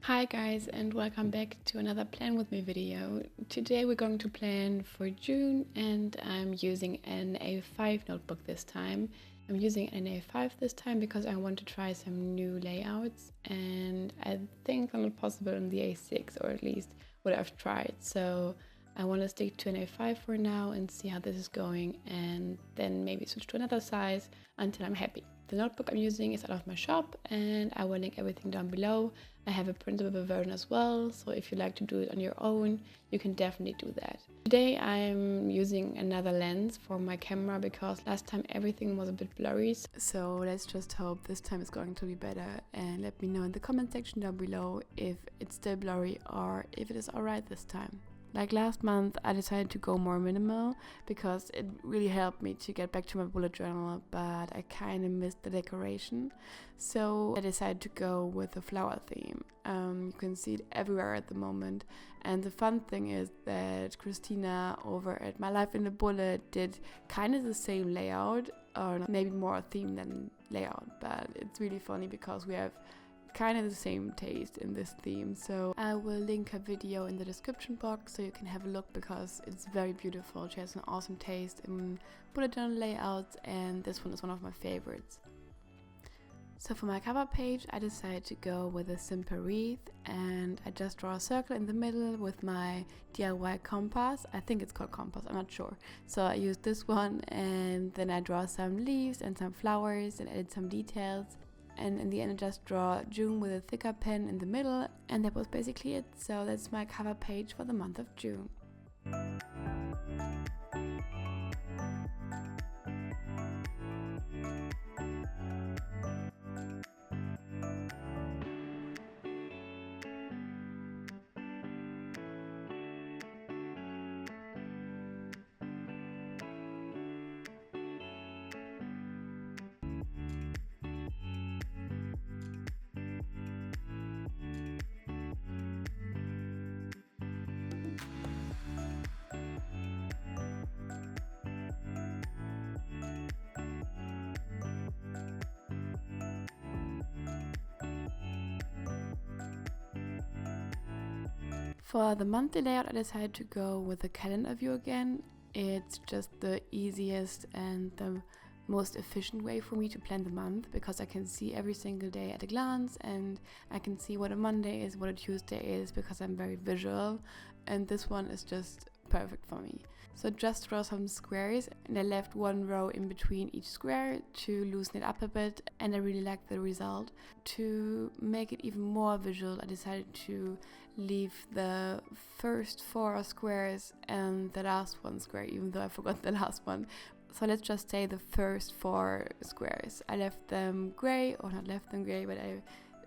Hi guys, and welcome back to another Plan With Me video. Today we're going to plan for June and I'm using an A5 notebook this time. I'm using an A5 this time because I want to try some new layouts and I think they're not possible in the A6, or at least what I've tried. So I want to stick to an A5 for now and see how this is going, and then maybe switch to another size until I'm happy. The notebook I'm using is out of my shop and I will link everything down below. I have a printable version as well, so if you like to do it on your own, you can definitely do that. Today I'm using another lens for my camera because last time everything was a bit blurry. So let's just hope this time is going to be better, and let me know in the comment section down below if it's still blurry or if it is alright this time. Like last month, I decided to go more minimal because it really helped me to get back to my bullet journal, but I kind of missed the decoration. So I decided to go with a flower theme. You can see it everywhere at the moment. And the fun thing is that Christina over at My Life in a Bullet did kind of the same layout, or maybe more theme than layout, but it's really funny because we have kind of the same taste in this theme. So I will link her video in the description box so you can have a look because it's very beautiful. She has an awesome taste in bullet journal layouts and this one is one of my favorites. So for my cover page I decided to go with a simple wreath, and I just draw a circle in the middle with my DIY compass. I think it's called compass, I'm not sure. So I used this one and then I draw some leaves and some flowers and added some details. And in the end I just draw June with a thicker pen in the middle, and that was basically it. So that's my cover page for the month of June. For the monthly layout I decided to go with the calendar view again. It's just the easiest and the most efficient way for me to plan the month because I can see every single day at a glance, and I can see what a Monday is, what a Tuesday is, because I'm very visual, and this one is just perfect for me. So just draw some squares, and I left one row in between each square to loosen it up a bit, and I really like the result. To make it even more visual, I decided to leave the first 4 squares and the last one square, even though I forgot the last one. So let's just say the first 4 squares. I left them gray, or not left them gray, but I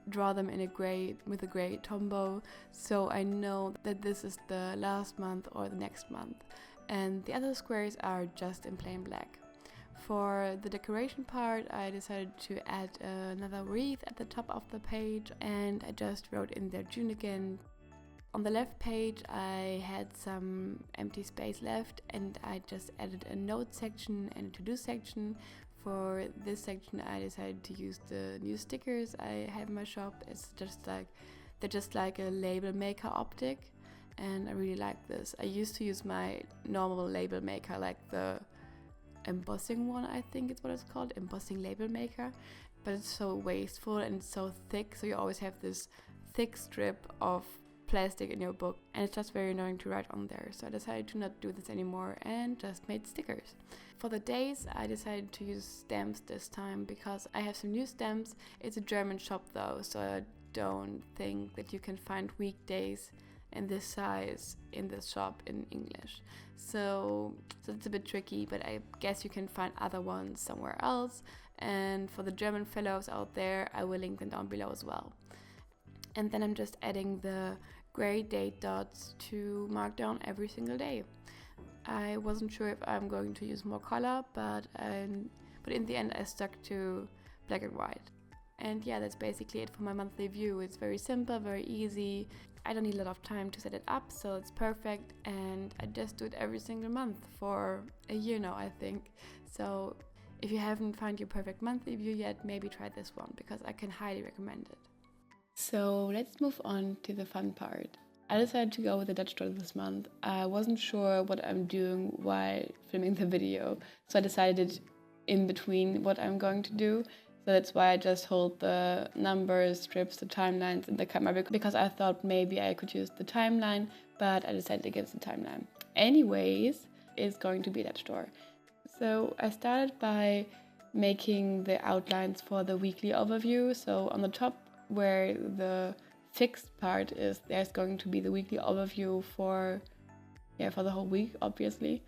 draw them in a gray with a gray Tombow, so I know that this is the last month or the next month. And the other squares are just in plain black. For the decoration part, I decided to add another wreath at the top of the page, and I just wrote in there June again. On the left page I had some empty space left, and I just added a note section and a to-do section. For this section I decided to use the new stickers I have in my shop. They're just like a Labelmaker optic, and I really like this. I used to use my normal Labelmaker, like the embossing one, I think it's what it's called, embossing Labelmaker, but it's so wasteful and it's so thick, so you always have this thick strip of plastic in your book, and it's just very annoying to write on there. So I decided to not do this anymore and just made stickers. For the days I decided to use stamps this time because I have some new stamps. It's a German shop though, so I don't think that you can find weekdays in this size in this shop in English. So it's a bit tricky, but I guess you can find other ones somewhere else. And for the German fellows out there, I will link them down below as well. And then I'm just adding the gray date dots to mark down every single day. I wasn't sure if I'm going to use more color, but in the end I stuck to black and white. And yeah, that's basically it for my monthly view. It's very simple, very easy. I don't need a lot of time to set it up, so it's perfect, and I just do it every single month for a year now, I think. So if you haven't found your perfect monthly view yet, maybe try this one because I can highly recommend it. So let's move on to the fun part. I decided to go with the Dutch door this month. I wasn't sure what I'm doing while filming the video, so I decided in between what I'm going to do. So that's why I just hold the numbers, strips, the timelines in the camera, because I thought maybe I could use the timeline, but I decided against the timeline. Anyways, it's going to be Dutch door. So I started by making the outlines for the weekly overview. So on the top where the fixed part is, there's going to be the weekly overview for the whole week, obviously.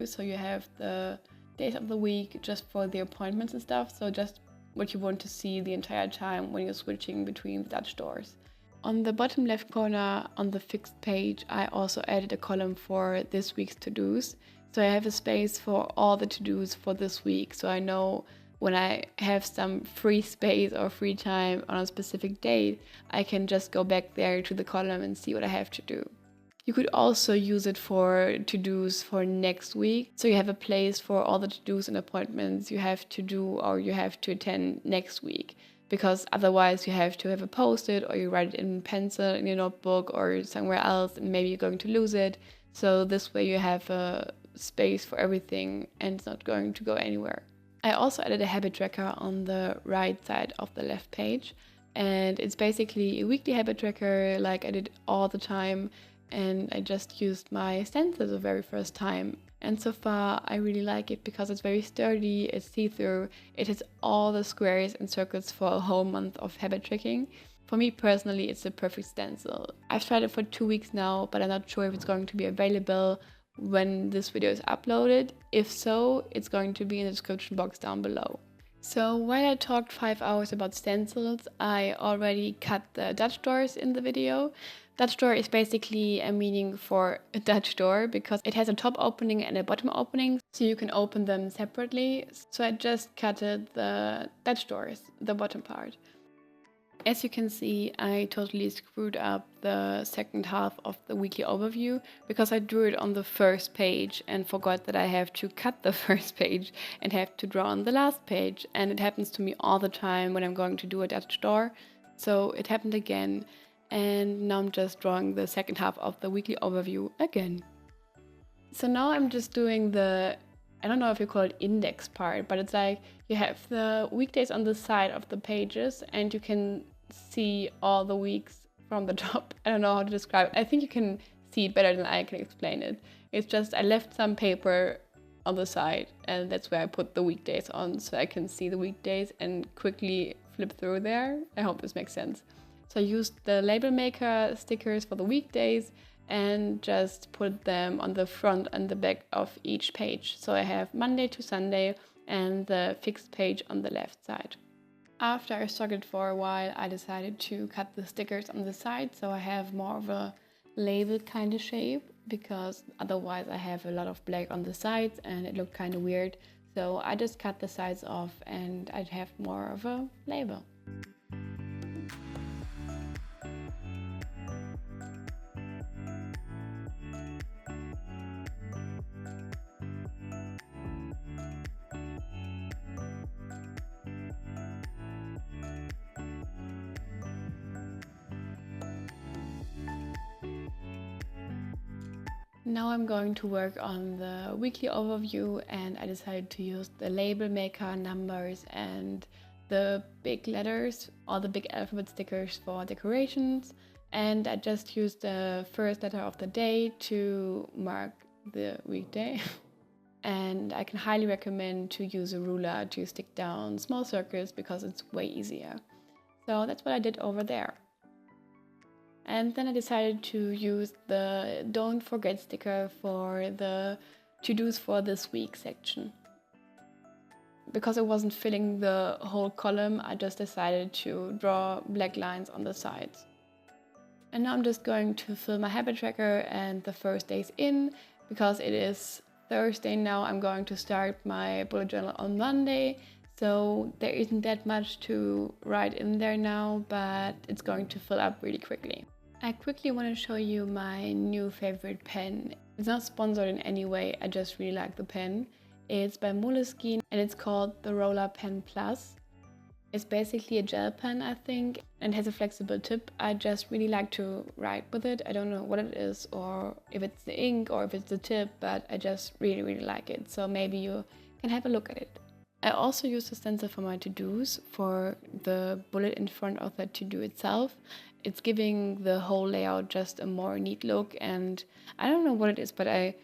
So you have the days of the week just for the appointments and stuff. So just what you want to see the entire time when you're switching between the Dutch doors. On the bottom left corner on the fixed page, I also added a column for this week's to-dos. So I have a space for all the to-dos for this week. So I know when I have some free space or free time on a specific date, I can just go back there to the column and see what I have to do. You could also use it for to-dos for next week. So you have a place for all the to-dos and appointments you have to do or you have to attend next week. Because otherwise you have to have a post-it or you write it in pencil in your notebook or somewhere else and maybe you're going to lose it. So this way you have a space for everything and it's not going to go anywhere. I also added a habit tracker on the right side of the left page, and it's basically a weekly habit tracker like I did all the time, and I just used my stencil the very first time. And so far I really like it because it's very sturdy, it's see-through, it has all the squares and circles for a whole month of habit tracking. For me personally, it's the perfect stencil. I've tried it for 2 weeks now, but I'm not sure if it's going to be available when this video is uploaded. If so, it's going to be in the description box down below. So while I talked 5 hours about stencils, I already cut the Dutch doors in the video. Dutch door is basically a meaning for a Dutch door because it has a top opening and a bottom opening, so you can open them separately. So I just cutted the Dutch doors, the bottom part. As you can see, I totally screwed up the second half of the weekly overview because I drew it on the first page and forgot that I have to cut the first page and have to draw on the last page. And it happens to me all the time when I'm going to do a Dutch door. So it happened again. And now I'm just drawing the second half of the weekly overview again. So now I'm just doing the, I don't know if you call it index part, but it's like you have the weekdays on the side of the pages and you can see all the weeks from the top. I don't know how to describe it. I think you can see it better than I can explain it. It's just I left some paper on the side and that's where I put the weekdays on so I can see the weekdays and quickly flip through there. I hope this makes sense. So I used the Labelmaker stickers for the weekdays and just put them on the front and the back of each page. So I have Monday to Sunday and the fixed page on the left side. After I struggled for a while, I decided to cut the stickers on the side so I have more of a label kind of shape, because otherwise I have a lot of black on the sides and it looked kind of weird. So I just cut the sides off and I'd have more of a label. Now I'm going to work on the weekly overview and I decided to use the Labelmaker numbers and the big letters, all the big alphabet stickers for decorations, and I just used the first letter of the day to mark the weekday. And I can highly recommend to use a ruler to stick down small circles because it's way easier. So that's what I did over there. And then I decided to use the Don't Forget sticker for the to-dos for this week section. Because it wasn't filling the whole column, I just decided to draw black lines on the sides. And now I'm just going to fill my habit tracker and the first days in. Because it is Thursday now, I'm going to start my bullet journal on Monday. So there isn't that much to write in there now, but it's going to fill up really quickly. I quickly want to show you my new favorite pen. It's not sponsored in any way, I just really like the pen. It's by Moleskine and it's called the Roller Pen Plus. It's basically a gel pen, I think, and has a flexible tip. I just really like to write with it. I don't know what it is, or if it's the ink, or if it's the tip, but I just really like it. So maybe you can have a look at it. I also use the stencil for my to-dos, for the bullet in front of the to-do itself. It's giving the whole layout just a more neat look, and I don't know what it is, but I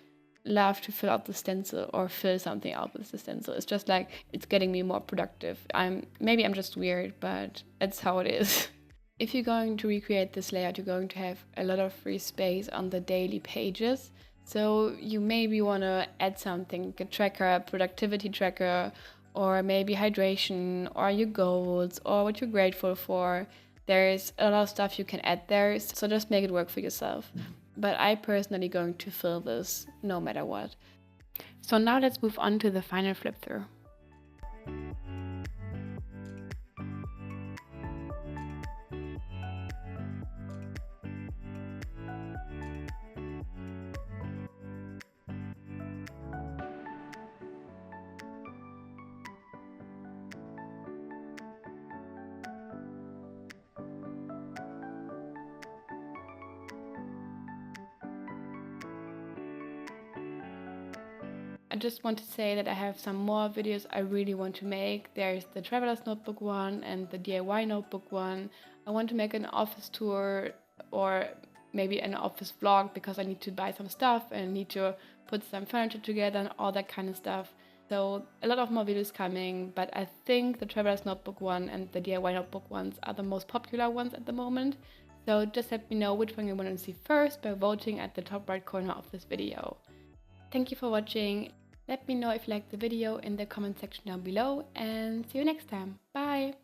love to fill out the stencil or fill something out with the stencil. It's just like, it's getting me more productive. Maybe I'm just weird, but that's how it is. If you're going to recreate this layout, you're going to have a lot of free space on the daily pages. So you maybe want to add something, a tracker, a productivity tracker, or maybe hydration, or your goals, or what you're grateful for. There's a lot of stuff you can add there, so just make it work for yourself. But I personally going to fill this no matter what. So now let's move on to the final flip through. I just want to say that I have some more videos I really want to make. There's the Traveler's Notebook one and the DIY Notebook one. I want to make an office tour or maybe an office vlog because I need to buy some stuff and need to put some furniture together and all that kind of stuff. So a lot of more videos coming, but I think the Traveler's Notebook one and the DIY Notebook ones are the most popular ones at the moment. So just let me know which one you want to see first by voting at the top right corner of this video. Thank you for watching. Let me know if you liked the video in the comment section down below, and see you next time. Bye!